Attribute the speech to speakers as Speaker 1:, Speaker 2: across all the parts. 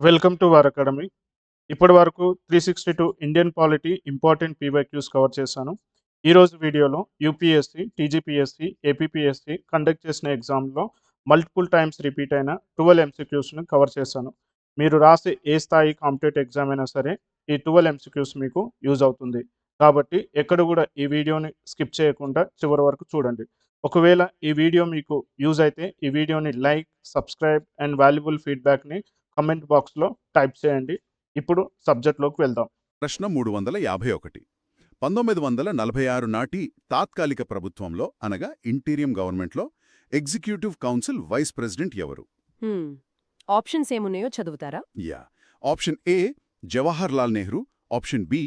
Speaker 1: Welcome to war academy. ఇప్పటి వరకు 362 Indian polity important PYQs cover చేశాను. ఈరోజు వీడియోలో యూపీఎస్సీ, టీజీపీఎస్సీ, ఏపీపీఎస్సీ కండక్ట్ చేసిన ఎగ్జామ్లో మల్టిపుల్ టైమ్స్ రిపీట్ అయిన 12 ఎంసీక్యూస్ని కవర్ చేశాను. మీరు రాసే ఏ స్థాయి కాంపిటేటివ్ ఎగ్జామ్ అయినా సరే ఈ 12 ఎంసీక్యూస్ మీకు యూజ్ అవుతుంది. కాబట్టి ఎక్కడ కూడా ఈ వీడియోని స్కిప్ చేయకుండా చివరి వరకు చూడండి. ఒకవేళ ఈ వీడియో మీకు యూజ్ అయితే ఈ వీడియోని లైక్, సబ్స్క్రైబ్ అండ్ వాల్యుబుల్ ఫీడ్బ్యాక్ని కమెంట్ బాక్స్లో టైప్ చేయండి. ఇప్పుడు సబ్జెక్ట్లోకి వెళ్దాం.
Speaker 2: ప్రశ్న 351. 1946 నాటి తాత్కాలిక ప్రభుత్వంలో అనగా ఇంటీరియం గవర్నమెంట్లో ఎగ్జిక్యూటివ్ కౌన్సిల్ వైస్ ప్రెసిడెంట్ ఎవరు?
Speaker 3: ఆప్షన్స్ ఏమున్నాయో చదువుతారా?
Speaker 2: Option A Jawahar Lal Nehru, option B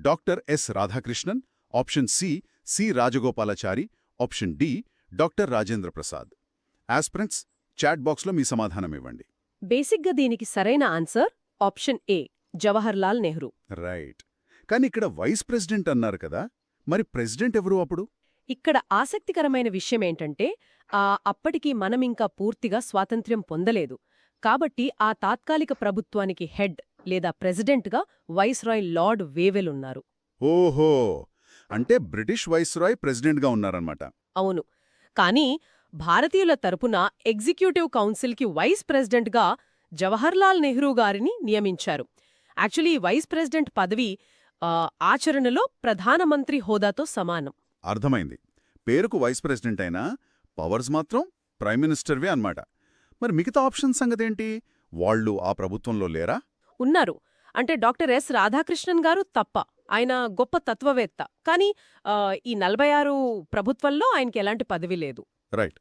Speaker 2: doctor S Radhakrishnan, option C Rajagopalachari, option D doctor Rajendra Prasad. Aspirants chat బాక్స్లో మీ సమాధానం ఇవ్వండి.
Speaker 3: బేసిక్గా దీనికి సరైన answer option A Jawahar Lal Nehru.
Speaker 2: Right. కానీ ఇక్కడ వైస్ ప్రెసిడెంట్ అన్నారు కదా, మరి ప్రెసిడెంట్ ఎవరు అప్పుడు?
Speaker 3: ఇక్కడ ఆసక్తికరమైన విషయమేంటంటే అప్పటికి మనమింకా పూర్తిగా స్వాతంత్ర్యం పొందలేదు. కాబట్టి ఆ తాత్కాలిక ప్రభుత్వానికి హెడ్ లేదా ప్రెసిడెంట్గా వైస్రాయ్ లార్డ్ వేవెల్ ఉన్నారు.
Speaker 2: ఓహో, అంటే బ్రిటిష్ వైస్రాయ్ ప్రెసిడెంట్గా ఉన్నారన్నమాట.
Speaker 3: అవును. కానీ భారతీయుల తరపున ఎగ్జిక్యూటివ్ కౌన్సిల్కి వైస్ ప్రెసిడెంట్గా జవహర్లాల్ నెహ్రూ గారిని నియమించారు. యాక్చువల్లీ వైస్ ప్రెసిడెంట్ పదవి ఆచరణలో ప్రధానమంత్రి హోదాతో సమానం.
Speaker 2: అర్థమైంది. పేరుకు వైస్ ప్రెసిడెంట్ అయినా పవర్స్ మాత్రం ప్రైమ్ మినిస్టర్వే అన్నమాట. మరి మిగతా ఆప్షన్ సంగతేంటి? వాళ్ళు ఆ ప్రభుత్వంలో లేరా?
Speaker 3: ఉన్నారు. అంటే డాక్టర్ ఎస్ రాధాకృష్ణన్ గారు తప్ప. ఆయన గొప్ప తత్వవేత్త. కానీ ఈ 46 ప్రభుత్వంలో ఆయనకి ఎలాంటి పదవి లేదు.
Speaker 2: రైట్.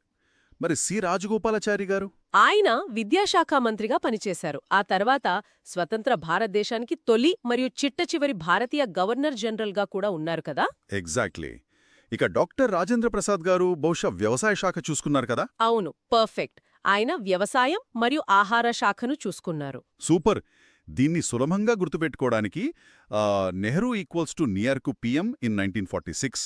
Speaker 2: మరి సి రాజగోపాలాచారి గారు?
Speaker 3: ఆయన విద్యాశాఖ మంత్రిగా పనిచేశారు. ఆ తర్వాత స్వతంత్ర భారతదేశానికి తొలి మరియు చిట్టచివరి భారతీయ గవర్నర్ జనరల్గా కూడా ఉన్నారు కదా.
Speaker 2: ఎగ్జాక్ట్లీ. ఇక డాక్టర్ రాజేంద్ర ప్రసాద్ గారు బహుశా వ్యవసాయ శాఖ చూసుకున్నారు కదా?
Speaker 3: అవును, పర్ఫెక్ట్. ఆయన వ్యవసాయం మరియు ఆహార శాఖను చూసుకున్నారు.
Speaker 2: సూపర్. దీన్ని సులభంగా గుర్తుపెట్టుకోవడానికి నెహ్రూ ఈక్వల్స్ టు నియర్ కు పిఎం ఇన్ 1946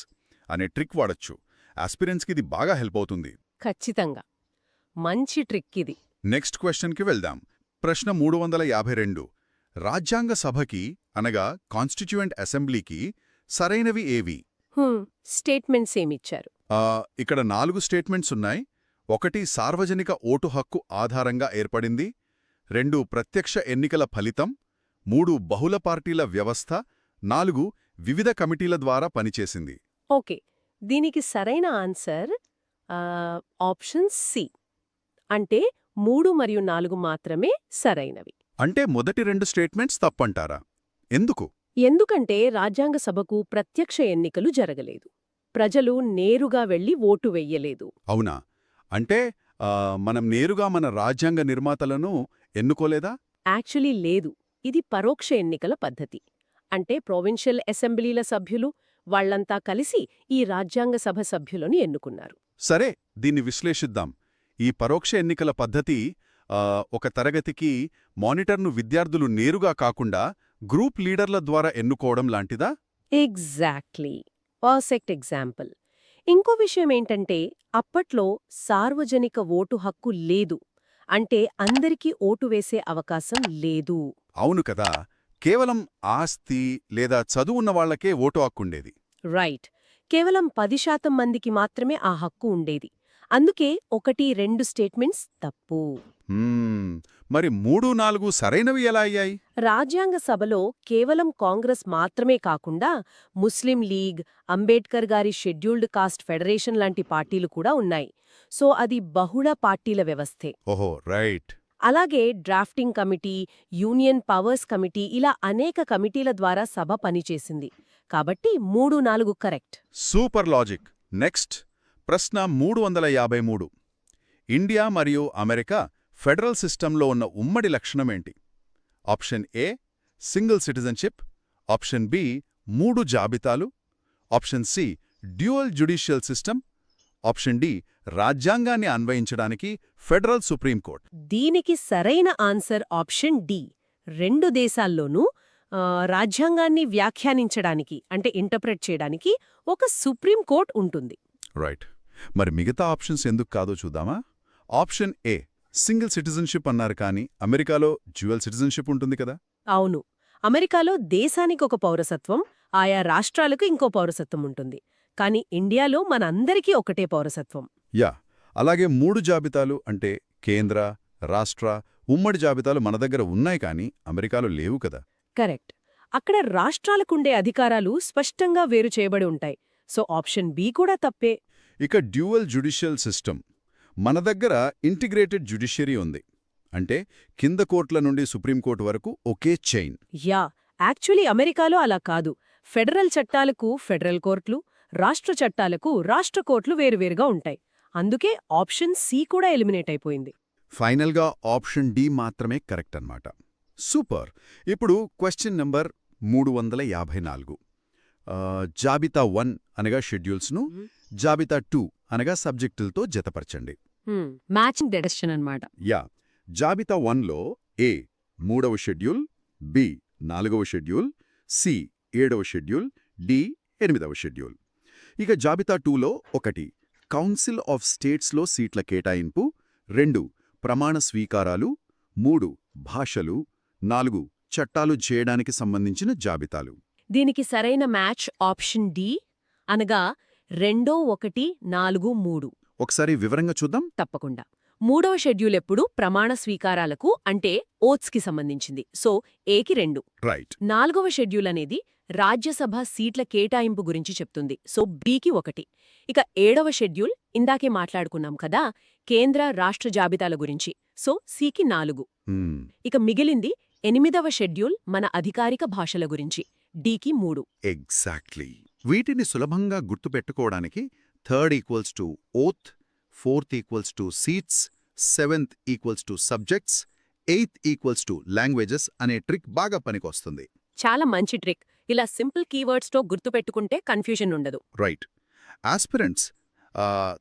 Speaker 2: అనే ట్రిక్ వాడొచ్చు. ఆస్పిరెంట్స్కి ఇది బాగా హెల్ప్ అవుతుంది.
Speaker 3: ఖచ్చితంగా మంచి ట్రిక్ ఇది.
Speaker 2: నెక్స్ట్ క్వశ్చన్కి వెళ్దాం. ప్రశ్న 352. రాజ్యాంగ సభకి అనగా కాన్స్టిట్యూయెంట్ అసెంబ్లీకి సరైనవి ఏవి?
Speaker 3: స్టేట్మెంట్స్ ఏమిచ్చారు?
Speaker 2: ఇక్కడ 4 స్టేట్మెంట్స్ ఉన్నాయి. 1 సార్వజనిక ఓటు హక్కు ఆధారంగా ఏర్పడింది, 2 ప్రత్యక్ష ఎన్నికల ఫలితం, 3 బహుళ పార్టీల వ్యవస్థ, 4 వివిధ కమిటీల ద్వారా పనిచేసింది.
Speaker 3: ఓకే, దీనికి సరైన ఆన్సర్ ఆప్షన్ సి. అంటే 3 మరియు 4 మాత్రమే సరైనవి.
Speaker 2: అంటే మొదటి 2 స్టేట్మెంట్స్ తప్పంటారా? ఎందుకు?
Speaker 3: ఎందుకంటే రాజ్యాంగ సభకు ప్రత్యక్ష ఎన్నికలు జరగలేదు. ప్రజలు నేరుగా వెళ్లి ఓటు వెయ్యలేదు.
Speaker 2: అవునా? అంటే మనం నేరుగా మన రాజ్యాంగ నిర్మాతలను ఎన్నుకోలేదా?
Speaker 3: యాక్చువల్లీ లేదు. ఇది పరోక్ష ఎన్నికల పద్ధతి. అంటే ప్రొవిన్షియల్ అసెంబ్లీల సభ్యులు వాళ్లంతా కలిసి ఈ రాజ్యాంగ సభ సభ్యులను ఎన్నుకున్నారు.
Speaker 2: సరే, దీన్ని విశ్లేషిద్దాం. ఈ పరోక్ష ఎన్నికల పద్ధతి ఒక తరగతికి మానిటర్ను విద్యార్థులు నేరుగా కాకుండా గ్రూప్ లీడర్ల ద్వారా ఎన్నుకోవడం లాంటిదా?
Speaker 3: Exactly, perfect example. ఇంకో విషయమేంటంటే అప్పట్లో సార్వజనిక ఓటు హక్కు లేదు. అంటే అందరికీ ఓటు వేసే అవకాశం లేదు.
Speaker 2: అవును కదా, కేవలం ఆస్తి లేదా చదువున్న వాళ్లకే ఓటు హక్కుండేది.
Speaker 3: రైట్. కేవలం 10% మందికి మాత్రమే ఆ హక్కు ఉండేది. అందుకే 1, 2 స్టేట్మెంట్స్ తప్పు.
Speaker 2: మరి 3, 4 సరైనవి ఎలా అయ్యాయి?
Speaker 3: రాజ్యాంగ సభలో కేవలం కాంగ్రెస్ మాత్రమే కాకుండా ముస్లిం లీగ్, అంబేడ్కర్ గారి షెడ్యూల్డ్ కాస్ట్ ఫెడరేషన్ లాంటి పార్టీలు కూడా ఉన్నాయి. సో అది బహుళ పార్టీల వ్యవస్థే.
Speaker 2: ఓహో, రైట్.
Speaker 3: అలాగే drafting committee, union powers committee ఇలా అనేక కమిటీల ద్వారా సభ పనిచేసింది. కాబట్టి 3, 4 కరెక్ట్.
Speaker 2: Super logic. నెక్స్ట్ ప్రశ్న 353. ఇండియా మరియు అమెరికా ఫెడరల్ సిస్టంలో ఉన్న ఉమ్మడి లక్షణమేంటి? Option A single citizenship, option B 3 జాబితాలు, option C dual judicial system, option D రాజ్యాంగాన్ని అన్వయించడానికి ఫెడరల్ సుప్రీంకోర్టు.
Speaker 3: దీనికి సరైన ఆన్సర్ ఆప్షన్ డి. 2 దేశాల్లోనూ రాజ్యాంగాన్ని వ్యాఖ్యానించడానికి అంటే ఇంటర్ప్రెట్ చేయడానికి ఒక సుప్రీంకోర్టు ఉంటుంది.
Speaker 2: రైట్. మరి మిగతా ఆప్షన్స్ ఎందుకు కాదో చూద్దామా? ఆప్షన్ ఏ సింగిల్ సిటిజన్షిప్ అన్నారు కానీ అమెరికాలో డ్యూయల్ సిటిజన్షిప్ ఉంటుంది కదా?
Speaker 3: అవును. అమెరికాలో దేశానికి ఒక పౌరసత్వం, ఆయా రాష్ట్రాలకు ఇంకో పౌరసత్వం ఉంటుంది. కానీ ఇండియాలో మనందరికీ ఒకటే పౌరసత్వం.
Speaker 2: యా, అలాగే 3 జాబితాలు అంటే కేంద్ర, రాష్ట్ర, ఉమ్మడి జాబితాలు మన దగ్గర ఉన్నాయి కానీ అమెరికాలో లేవు కదా?
Speaker 3: కరెక్ట్. అక్కడ రాష్ట్రాలకుండే అధికారాలు స్పష్టంగా వేరు చేయబడి ఉంటాయి. సో ఆప్షన్ బి కూడా తప్పే.
Speaker 2: ఇక డ్యూయల్ జ్యుడిషియల్ సిస్టమ్. మన దగ్గర ఇంటిగ్రేటెడ్ జ్యుడిషియరీ ఉంది. అంటే కింద కోర్టుల నుండి సుప్రీంకోర్టు వరకు ఒకే చైన్.
Speaker 3: యా, యాక్చువల్లీ అమెరికాలో అలా కాదు. ఫెడరల్ చట్టాలకు ఫెడరల్ కోర్టులు, రాష్ట్ర చట్టాలకు రాష్ట్ర కోర్టులు వేరువేరుగా ఉంటాయి. అందుకే ఆప్షన్ సి కూడా ఎలిమినేట్ అయిపోయింది.
Speaker 2: ఫైనల్గా ఆప్షన్ డి మాత్రమే కరెక్ట్ అన్నమాట. సూపర్. ఇప్పుడు క్వశ్చన్ నెంబర్ 354. జాబితా 1 అనగా షెడ్యూల్స్ను, జాబితా 2 అనగా సబ్జెక్టులతో జతపరచండి.
Speaker 3: మ్యాచింగ్ డెడక్షన్ అన్నమాట.
Speaker 2: యా, జాబితా 1లో ఏ 3వ షెడ్యూల్, బి 4వ షెడ్యూల్, సి 7వ షెడ్యూల్, డి 8వ షెడ్యూల్. ఇక జాబితా 2లో 1 కౌన్సిల్ ఆఫ్ స్టేట్స్లో సీట్ల కేటాయింపు, 2 ప్రమాణ స్వీకారాలు, 3 భాషలు, 4 చట్టాలు చేయడానికి సంబంధించిన జాబితాలు.
Speaker 3: దీనికి సరైన మ్యాచ్ ఆప్షన్ డి, అనగా 2, 1, 4, 3.
Speaker 2: ఒకసారి వివరంగా చూద్దాం.
Speaker 3: తప్పకుండా. 3వ షెడ్యూల్ ఎప్పుడు ప్రమాణ స్వీకారాలకు అంటే ఓట్స్కి సంబంధించింది. సో ఏకి 2.
Speaker 2: రైట్.
Speaker 3: 4వ షెడ్యూల్ అనేది రాజ్యసభ సీట్ల కేటాయింపు గురించి చెప్తుంది. సో బికి 1. ఇక 7వ షెడ్యూల్ ఇందాకే మాట్లాడుకున్నాం కదా, కేంద్ర రాష్ట్ర జాబితాల గురించి. సో సికి 4. ఇక మిగిలింది 8వ షెడ్యూల్ మన అధికారిక భాషల గురించి. డికి 3.
Speaker 2: ఎగ్జాక్ట్లీ. వీటిని సులభంగా గుర్తుపెట్టుకోవడానికి 3rd equals to oath, 4th equals to seats, 7th equals to subjects, 8th equals to languages అనే ట్రిక్ బాగా పనికొస్తుంది.
Speaker 3: చాలా మంచి ట్రిక్. ఇలా సింపుల్ కీవర్డ్స్తో గుర్తుపెట్టుకుంటే కన్ఫ్యూజన్ ఉండదు.
Speaker 2: రైట్. ఆస్పిరెంట్స్,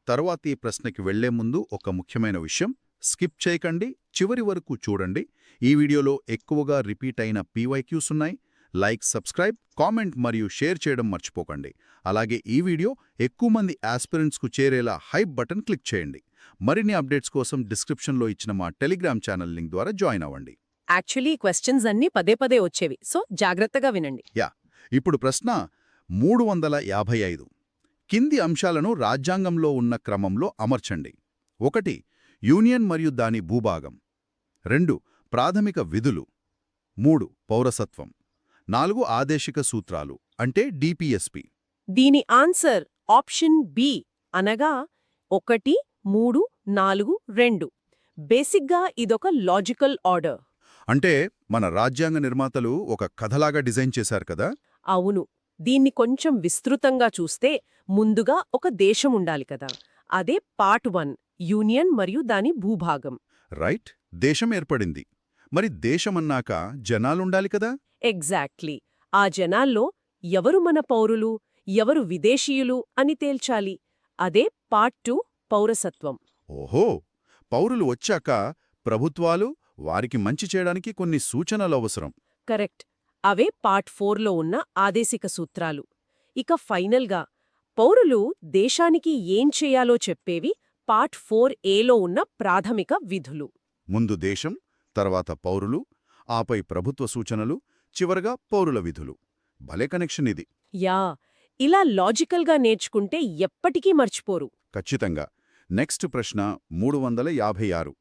Speaker 2: తరువాతి ప్రశ్నకి వెళ్లే ముందు ఒక ముఖ్యమైన విషయం. స్కిప్ చేయకండి, చివరి వరకు చూడండి. ఈ వీడియోలో ఎక్కువగా రిపీట్ అయిన పీవైక్యూస్ ఉన్నాయి. లైక్, సబ్స్క్రైబ్, కామెంట్ మరియు షేర్ చేయడం మర్చిపోకండి. అలాగే ఈ వీడియో ఎక్కువ మంది ఆస్పిరెంట్స్కు చేరేలా హైప్ బటన్ క్లిక్ చేయండి. మరిన్ని అప్డేట్స్ కోసం డిస్క్రిప్షన్లో ఇచ్చిన మా టెలిగ్రామ్ ఛానల్ లింక్ ద్వారా జాయిన్ అవ్వండి.
Speaker 3: యాక్చువల్లీ క్వశ్చన్స్ అన్నీ పదే పదే వచ్చేవి. సో జాగ్రత్తగా వినండి.
Speaker 2: యా, ఇప్పుడు ప్రశ్న 355. కింది అంశాలను రాజ్యాంగంలో ఉన్న క్రమంలో అమర్చండి. 1 యూనియన్ మరియు దాని భూభాగం, 2 ప్రాథమిక విధులు, 3 పౌరసత్వం, 4 ఆదేశిక సూత్రాలు అంటే డిపిఎస్పి.
Speaker 3: దీని ఆన్సర్ ఆప్షన్ బి, అనగా 1, 3, 4, 2. బేసిక్గా ఇదొక లాజికల్ ఆర్డర్.
Speaker 2: అంటే మన రాజ్యాంగ నిర్మాతలు ఒక కథలాగా డిజైన్ చేశారు కదా?
Speaker 3: అవును. దీన్ని కొంచెం విస్తృతంగా చూస్తే ముందుగా ఒక దేశం ఉండాలి కదా. అదే పార్ట్ 1, యూనియన్ మరియు దాని భూభాగం.
Speaker 2: రైట్. దేశం ఏర్పడింది. మరి దేశమన్నాక జనాలుండాలి కదా?
Speaker 3: ఎగ్జాక్ట్లీ. ఆ జనాల్లో ఎవరు మన పౌరులు, ఎవరు విదేశీయులు అని తేల్చాలి. అదే పార్ట్ 2, పౌరసత్వం.
Speaker 2: ఓహో, పౌరులు వచ్చాక ప్రభుత్వాలు వారికి మంచి చేయడానికి కొన్ని సూచనలు అవసరం.
Speaker 3: కరెక్ట్. అవే పార్ట్ 4లో ఉన్న ఆదేశిక సూత్రాలు. ఇక ఫైనల్గా పౌరులు దేశానికి ఏం చేయాలో చెప్పేవి పార్ట్ 4ఏలో ఉన్న ప్రాథమిక విధులు.
Speaker 2: ముందు దేశం, తర్వాత పౌరులు, ఆపై ప్రభుత్వ సూచనలు, చివరగా పౌరుల విధులు. భలే కనెక్షన్ ఇది.
Speaker 3: యా, ఇలా లాజికల్గా నేర్చుకుంటే ఎప్పటికీ మర్చిపోరు.
Speaker 2: ఖచ్చితంగా. నెక్స్ట్ ప్రశ్న 356.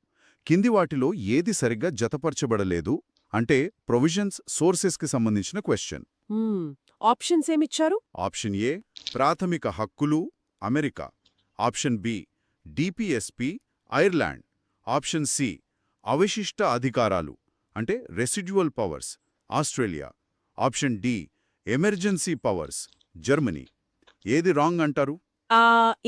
Speaker 2: కింది వాటిలో ఏది సరిగ్గా జతపరచబడలేదు అంటే ప్రొవిజన్స్, సోర్సెస్కి సంబంధించిన క్వశ్చన్.
Speaker 3: ఆప్షన్స్ ఏమిచ్చారు?
Speaker 2: ఆప్షన్ ఏ ప్రాథమిక హక్కులు, America. Option B DPSP, Ireland. Option C అవశిష్ట అధికారాలు అంటే residual powers, Australia. Option D emergency powers, Germany. ఏది రాంగ్ అంటారు?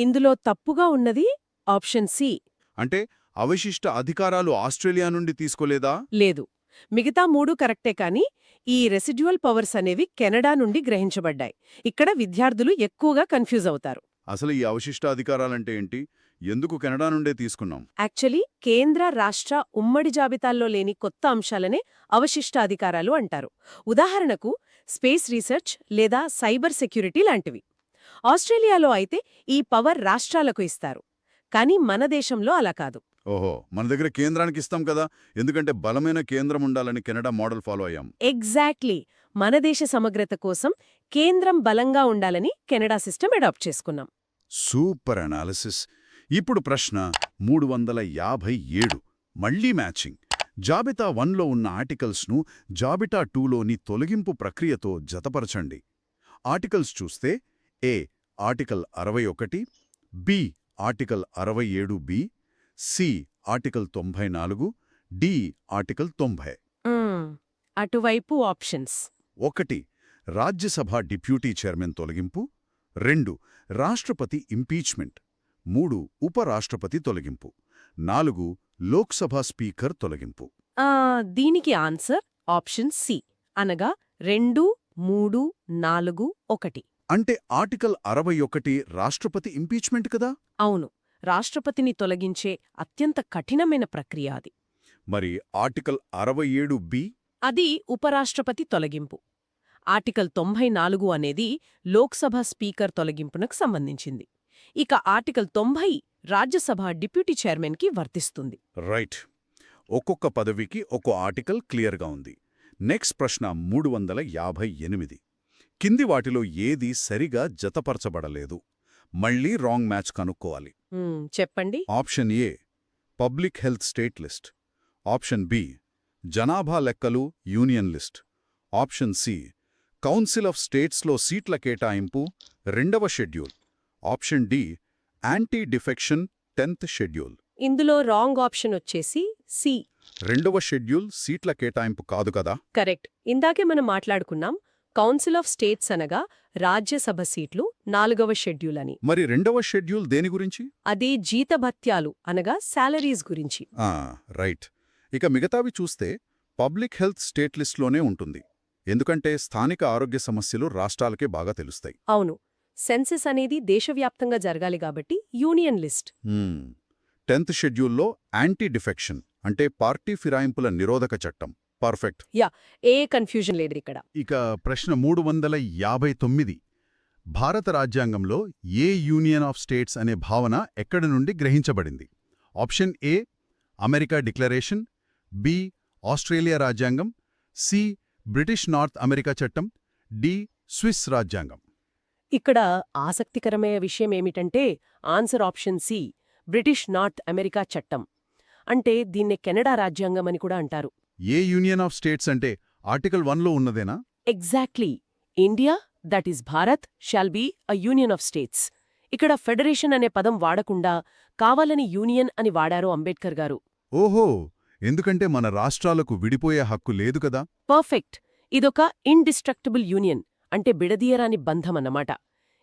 Speaker 3: ఇందులో తప్పుగా ఉన్నది ఆప్షన్ సి.
Speaker 2: అంటే అవశిష్ట అధికారాలు ఆస్ట్రేలియా నుండి తీసుకోలేదా?
Speaker 3: లేదు, మిగతా 3 కరెక్టే. కానీ ఈ రెసిడ్యువల్ పవర్స్ అనేవి కెనడా నుండి గ్రహించబడ్డాయి. ఇక్కడ విద్యార్థులు ఎక్కువగా కన్ఫ్యూజ్ అవుతారు.
Speaker 2: అసలు ఈ అవశిష్ట అధికారాలంటే ఏంటి? ఎందుకు కెనడా నుండే తీసుకున్నాం?
Speaker 3: యాక్చువల్లీ కేంద్ర, రాష్ట్ర, ఉమ్మడి జాబితాల్లో లేని కొత్త అంశాలనే అవశిష్ట అధికారాలు అంటారు. ఉదాహరణకు స్పేస్ రీసెర్చ్ లేదా సైబర్ సెక్యూరిటీ లాంటివి. ఆస్ట్రేలియాలో అయితే ఈ పవర్ రాష్ట్రాలకు ఇస్తారు. కానీ మన దేశంలో అలా కాదు.
Speaker 2: ఓహో, మన దగ్గర కేంద్రానికి ఇస్తాం కదా, ఎందుకంటే బలమైన కేంద్రం ఉండాలని కెనడా మోడల్ ఫాలో అయ్యాం.
Speaker 3: ఎగ్జాక్ట్లీ. మన దేశ సమగ్రత కోసం కేంద్రం బలంగా ఉండాలని కెనడా సిస్టమ్ అడాప్ట్ చేసుకున్నాం.
Speaker 2: Super analysis. ఇప్పుడు ప్రశ్న 357. మళ్లీ మ్యాచింగ్. జాబితా 1లో ఉన్న ఆర్టికల్స్ను జాబితా 2లోని తొలగింపు ప్రక్రియతో జతపరచండి. ఆర్టికల్స్ చూస్తే ఏ ఆర్టికల్ 61, బి ఆర్టికల్ 67బి, సి ఆర్టికల్ 94, డి ఆర్టికల్ 90.
Speaker 3: అటువైపు ఆప్షన్స్:
Speaker 2: 1. రాజ్యసభ డిప్యూటీ చైర్మన్ తొలగింపు. 2. రాష్ట్రపతి ఇంపీచ్మెంట్. 3. ఉపరాష్ట్రపతి తొలగింపు. 4. లోక్సభ స్పీకర్ తొలగింపు.
Speaker 3: దీనికి ఆన్సర్ ఆప్షన్ సి, అనగా 2, 3, 4, 1.
Speaker 2: అంటే ఆర్టికల్ 61 రాష్ట్రపతి ఇంపీచ్మెంట్ కదా?
Speaker 3: అవును, రాష్ట్రపతిని తొలగించే అత్యంత కఠినమైన ప్రక్రియ అది.
Speaker 2: మరి ఆర్టికల్ 67బి?
Speaker 3: అది ఉపరాష్ట్రపతి తొలగింపు. ఆర్టికల్ 94 అనేది లోక్సభ స్పీకర్ తొలగింపునకు సంబంధించింది. ఇక ఆర్టికల్ 90 రాజ్యసభ డిప్యూటీ చైర్మన్కి వర్తిస్తుంది.
Speaker 2: రైట్. ఒక్కొక్క పదవికి ఒక్కో ఆర్టికల్ క్లియర్గా ఉంది. నెక్స్ట్ ప్రశ్న 358. కింది వాటిలో ఏది సరిగా జతపరచబడలేదు? మళ్ళీ రాంగ్ మ్యాచ్ కనుక్కోవాలి.
Speaker 3: చెప్పండి.
Speaker 2: Option A public health state list. Option B జనాభా లెక్కలు union list. Option C council of స్టేట్స్లో సీట్ల కేటాయింపు 2వ schedule. Option D anti defection 10th schedule.
Speaker 3: ఇందులో రాంగ్ ఆప్షన్ వచ్చేసి సి,
Speaker 2: 2వ షెడ్యూల్ సీట్ల కేటాయింపు కాదు కదా?
Speaker 3: కరెక్ట్. ఇందాకే మనం మాట్లాడుకున్నాం, కౌన్సిల్ ఆఫ్ స్టేట్స్ అనగా రాజ్యసభ సీట్లు 4వ షెడ్యూల్ అని.
Speaker 2: మరి 2వ షెడ్యూల్ దేని గురించి?
Speaker 3: అది జీతభత్యాలు అనగా శాలరీస్ గురించి.
Speaker 2: రైట్. ఇక మిగతావి చూస్తే పబ్లిక్ హెల్త్ స్టేట్ లిస్ట్లోనే ఉంటుంది, ఎందుకంటే స్థానిక ఆరోగ్య సమస్యలు రాష్ట్రాలకే బాగా తెలుస్తాయి.
Speaker 3: అవును, సెన్సెస్ అనేది దేశవ్యాప్తంగా జరగాలి కాబట్టి యూనియన్ లిస్ట్.
Speaker 2: 10th షెడ్యూల్లో యాంటీ డిఫెక్షన్ అంటే పార్టీ ఫిరాయింపుల నిరోధక చట్టం. పర్ఫెక్ట్.
Speaker 3: ఏ కన్ఫ్యూజన్ లేదు ఇక్కడ.
Speaker 2: ఇక ప్రశ్న 359. భారత రాజ్యాంగంలో ఏ యూనియన్ ఆఫ్ స్టేట్స్ అనే భావన ఎక్కడి నుండి గ్రహించబడింది? Option A America declaration, B Australia రాజ్యాంగం, సి బ్రిటిష్ నార్త్ అమెరికా చట్టం, డి స్విస్ రాజ్యాంగం.
Speaker 3: ఇక్కడ ఆసక్తికరమైన విషయం ఏమిటంటే answer option C, British North America చట్టం. అంటే దీన్నే కెనడా రాజ్యాంగం అని కూడా అంటారు.
Speaker 2: ఏ యూనియన్ ఆఫ్ స్టేట్స్ అంటే ఆర్టికల్ 1లో ఉన్నదేనా?
Speaker 3: Exactly. India, that is Bharat, shall be a union of states. ఇక్కడ ఫెడరేషన్ అనే పదం వాడకుండా కావాలని యూనియన్ అని వాడారు అంబేద్కర్ గారు.
Speaker 2: ఓహో, ఎందుకంటే మన రాష్ట్రాలకు విడిపోయే హక్కు లేదు కదా?
Speaker 3: పర్ఫెక్ట్. ఇదొక ఇండిస్ట్రక్టబుల్ యూనియన్, అంటే బిడదీయరాని బంధమన్నమాట.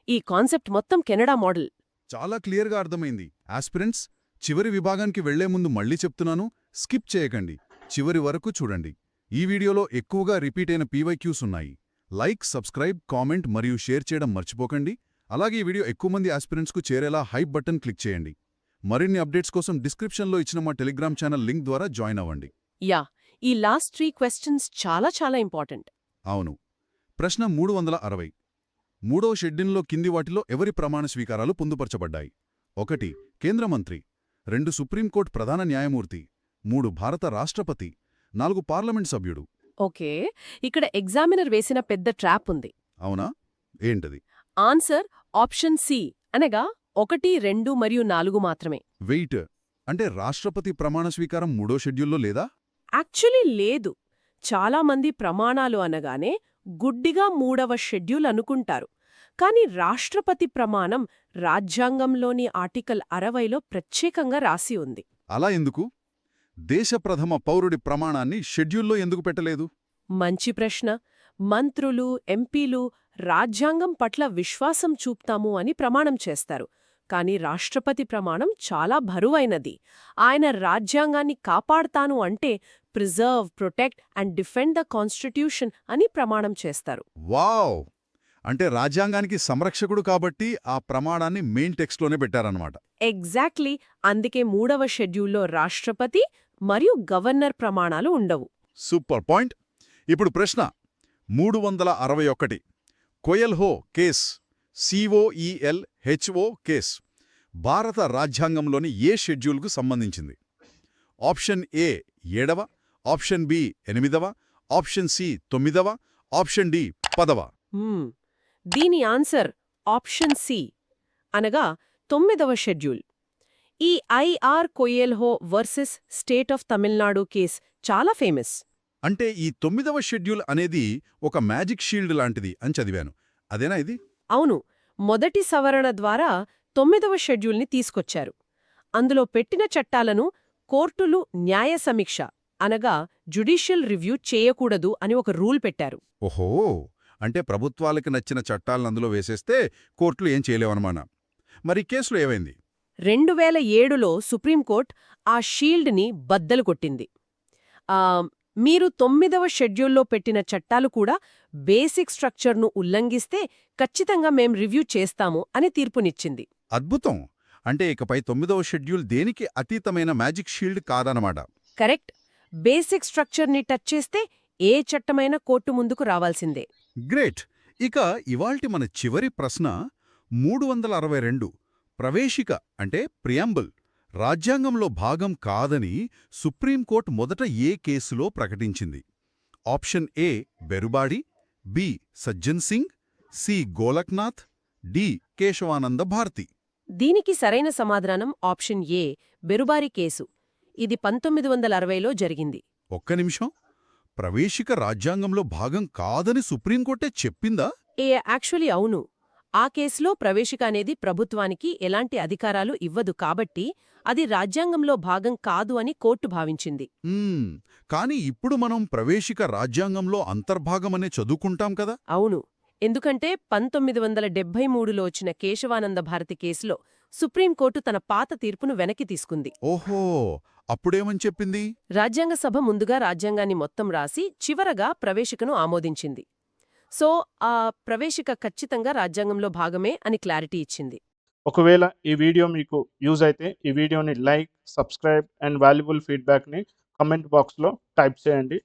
Speaker 3: ఈ కాన్సెప్ట్ మొత్తం కెనడా మోడల్.
Speaker 2: చాలా క్లియర్గా అర్థమైంది. ఆస్పిరెంట్స్, చివరి విభాగానికి వెళ్లే ముందు మళ్ళీ చెప్తున్నాను, స్కిప్ చేయకండి, చివరి వరకు చూడండి. ఈ వీడియోలో ఎక్కువగా రిపీట్ అయిన పీవైక్యూస్ ఉన్నాయి. లైక్, సబ్స్క్రైబ్, కామెంట్ మరియు షేర్ చేయడం మర్చిపోకండి. అలాగే ఈ వీడియో ఎక్కువ మంది ఆస్పిరెంట్స్కు చేరేలా హైప్ బటన్ క్లిక్ చేయండి. మరిన్ని అప్డేట్స్ కోసం డిస్క్రిప్షన్లో ఇచ్చిన మా టెలిగ్రామ్ ఛానల్ లింక్ ద్వారా జాయిన్ అవ్వండి.
Speaker 3: ఈ లాస్ట్ 3 క్వశ్చన్స్ చాలా చాలా ఇంపార్టెంట్.
Speaker 2: అవును. ప్రశ్న 360. 3వ షెడ్యూల్లో కింది వాటిలో ఎవరి ప్రమాణ స్వీకారాలు పొందుపరచబడ్డాయి? 1 కేంద్ర మంత్రి, 2 సుప్రీంకోర్టు ప్రధాన న్యాయమూర్తి, 3 భారత రాష్ట్రపతి, 4 పార్లమెంట్ సభ్యుడు.
Speaker 3: ఓకే, ఇక్కడ ఎగ్జామినర్ వేసిన పెద్ద ట్రాప్ ఉంది.
Speaker 2: అవునా? ఏంటది?
Speaker 3: ఆన్సర్ ఆప్షన్ సి, అనగా 1, 2 మరియు 4 మాత్రమే.
Speaker 2: వెయిట్, అంటే రాష్ట్రపతి ప్రమాణ స్వీకారం 3వ షెడ్యూల్లో లేదా?
Speaker 3: యాక్చువల్లీ లేదు. చాలామంది ప్రమాణాలు అనగానే గుడ్డిగా 3వ షెడ్యూల్ అనుకుంటారు. కానీ రాష్ట్రపతి ప్రమాణం రాజ్యాంగంలోని ఆర్టికల్ 60లో ప్రత్యేకంగా రాసి ఉంది.
Speaker 2: అలా ఎందుకు? దేశ ప్రథమ పౌరుడి ప్రమాణాన్ని షెడ్యూల్లో ఎందుకు పెట్టలేదు?
Speaker 3: మంచి ప్రశ్న. మంత్రులు, ఎంపీలు రాజ్యాంగం పట్ల విశ్వాసం చూపుతాము అని ప్రమాణం చేస్తారు. కానీ రాష్ట్రపతి ప్రమాణం చాలా బరువైనది. ఆయన రాజ్యాంగాన్ని కాపాడతాను అంటే preserve, protect and defend the constitution అని ప్రమాణం చేస్తారు.
Speaker 2: వావ్! అంటే రాజ్యాంగానికి సంరక్షకుడు కాబట్టి ఆ ప్రమాణాన్ని మెయిన్ టెక్స్ట్లోనే పెట్టారన్నమాట.
Speaker 3: ఎగ్జాక్ట్లీ. అందుకే 3వ షెడ్యూల్లో రాష్ట్రపతి మరియు గవర్నర్ ప్రమాణాలు ఉండవు.
Speaker 2: Super point. ఇప్పుడు ప్రశ్న 361. కోయల్హో కేస్, COELHO కేస్ భారత రాజ్యాంగంలోని ఏ షెడ్యూల్కు సంబంధించింది? ఆప్షన్ ఏ 7వ, ఆప్షన్ బి 8వ, ఆప్షన్ సి 9వ, ఆప్షన్ డి 10వ.
Speaker 3: మ్మ్. దీని ఆన్సర్ ఆప్షన్ సి, అనగా 9వ షెడ్యూల్. ఈ IR Coelho versus state of Tamil Nadu case చాలా ఫేమస్.
Speaker 2: అంటే ఈ 9వ షెడ్యూల్ అనేది ఒక మ్యాజిక్ షీల్డ్ లాంటిది అని చదివాను. అదేనా ఇది?
Speaker 3: అవును, మొదటి సవరణ ద్వారా 9వ షెడ్యూల్ని తీసుకొచ్చారు. అందులో పెట్టిన చట్టాలను కోర్టులు న్యాయ సమీక్ష, అనగా జ్యుడిషియల్ రివ్యూ చేయకూడదు అని ఒక రూల్ పెట్టారు.
Speaker 2: ఓహో, అంటే ప్రభుత్వాలకి నచ్చిన చట్టాలను అందులో వేసేస్తే కోర్టులు ఏం చేయలేవన్నమాట. మరి కేసులో ఏమైంది?
Speaker 3: 2007లో సుప్రీంకోర్టు ఆ షీల్డ్ని బద్దలు కొట్టింది. మీరు 9వ షెడ్యూల్లో పెట్టిన చట్టాలు కూడా బేసిక్ స్ట్రక్చర్ను ఉల్లంఘిస్తే ఖచ్చితంగా మేం రివ్యూ చేస్తాము అని తీర్పునిచ్చింది.
Speaker 2: అద్భుతం. అంటే ఇకపై 9వ షెడ్యూల్ దేనికి అతీతమైన మ్యాజిక్ షీల్డ్ కాదన్నమాట.
Speaker 3: కరెక్ట్. బేసిక్ స్ట్రక్చర్ని టచ్ చేస్తే ఏ చట్టమైనా కోర్టు ముందుకు రావాల్సిందే.
Speaker 2: గ్రేట్. ఇక ఇవాల్టి మన చివరి ప్రశ్న 362. ప్రవేశిక అంటే ప్రియాంబుల్ రాజ్యాంగంలో భాగం కాదని సుప్రీంకోర్టు మొదట ఏ కేసులో ప్రకటించింది? Option A Berubari, B Sajjan Singh, C Golaknath, D Kesavananda Bharati.
Speaker 3: దీనికి సరైన సమాధానం ఆప్షన్ ఏ, బెరుబారి కేసు. ఇది 1960లో జరిగింది.
Speaker 2: ఒక్క నిమిషం. ప్రవేశిక రాజ్యాంగంలో భాగం కాదని సుప్రీంకోర్టే చెప్పిందా?
Speaker 3: యాక్చువల్లీ అవును. ఆ కేసులో ప్రవేశిక అనేది ప్రభుత్వానికి ఎలాంటి అధికారాలు ఇవ్వదు కాబట్టి అది రాజ్యాంగంలో భాగం కాదు అని కోర్టు భావించింది.
Speaker 2: కాని ఇప్పుడు మనం ప్రవేశిక రాజ్యాంగంలో అంతర్భాగమనే చదువుకుంటాం కదా?
Speaker 3: అవును, ఎందుకంటే 1973లో వచ్చిన కేశవానంద భారతి కేసులో సుప్రీంకోర్టు తన పాత తీర్పును వెనక్కి తీసుకుంది.
Speaker 2: ఓహో, అప్పుడేమని చెప్పింది?
Speaker 3: రాజ్యాంగ సభ ముందుగా రాజ్యాంగాన్ని మొత్తం రాసి చివరగా ప్రవేశికను ఆమోదించింది. సో ఆ ప్రవేశిక ఖచ్చితంగా రాజ్యాంగంలో భాగమే అని క్లారిటీ ఇచ్చింది.
Speaker 1: ఒకవేళ ఈ వీడియో మీకు యూజ్ అయితే ఈ వీడియోని లైక్, సబ్స్క్రైబ్ అండ్ వాల్యుబుల్ ఫీడ్బ్యాక్ని కమెంట్ బాక్స్లో టైప్ చేయండి.